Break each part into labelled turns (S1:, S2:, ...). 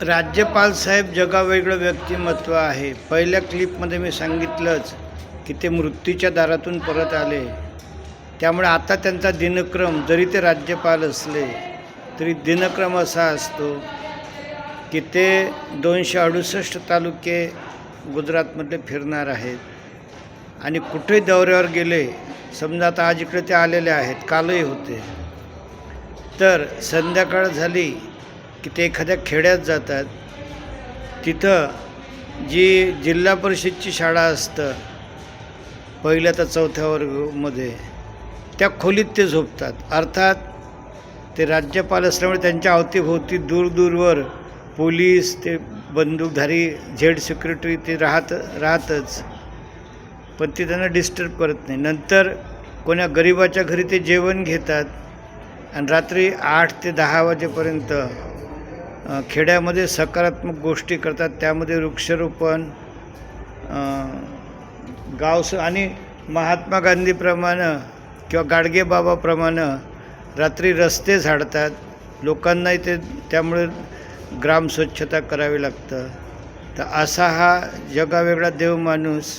S1: राज्यपाल साहेब जगावेगळं व्यक्तिमत्व आहे. पहिल्या क्लिपमध्ये मी सांगितलंच की ते मृत्यूच्या दारातून परत आले. त्यामुळे आता त्यांचा दिनक्रम, जरी ते राज्यपाल असले तरी दिनक्रम असा असतो की ते 268 तालुके गुजरातमधले फिरणार आहेत आणि कुठे दौऱ्यावर गेले, समजा आता आज इकडे ते आलेले आहेत, कालही होते, तर संध्याकाळ झाली की ते एखाद्या खेड्यात जातात. तिथं जी जिल्हा परिषदची शाळा असतं पहिल्या तर 4थ्या वर्गामध्ये, त्या खोलीत ते झोपतात. अर्थात ते राज्यपाल असल्यामुळे त्यांच्या अवतीभोवती दूरवर पोलीस, ते बंदूकधारी, झेड सिक्युरिटी ते राहतच, पण ते त्यांना डिस्टर्ब करत नाही. नंतर कोण्या गरिबाच्या घरी ते जेवण घेतात आणि रात्री 8 ते 10 वाजेपर्यंत खेड्यामध्ये सकारात्मक गोष्टी करतात. त्यामध्ये वृक्षारोपण, आणि महात्मा गांधीप्रमाणे किंवा गाडगेबाबाप्रमाणे रात्री रस्ते झाडतात. लोकांनाही ते त्यामुळे ग्राम स्वच्छता करावी लागतं. तर असा हा जगावेगळा देव माणूस,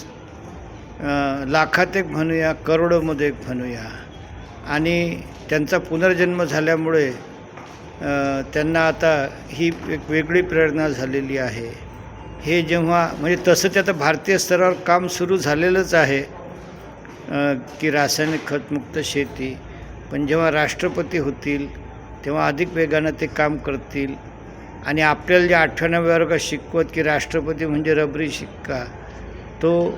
S1: लाखात एक म्हणूया, करोडोमध्ये एक म्हणूया, आणि त्यांचा पुनर्जन्म झाल्यामुळे त्यांना आता ही एक वेगळी प्रेरणा झालेली आहे. हे जेव्हा, म्हणजे तसं ते आता भारतीय स्तरावर काम सुरू झालेलंच आहे की रासायनिक खतमुक्त शेती, पण जेव्हा राष्ट्रपती होतील तेव्हा अधिक वेगानं ते काम करतील आणि आपल्याला जे 8व्या वर्गात शिकवत की राष्ट्रपती म्हणजे रबरी शिक्का, तो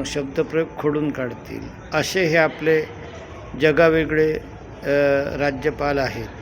S1: शब्दप्रयोग खोडून काढतील. असे हे आपले जगावेगळे राज्यपाल आहेत.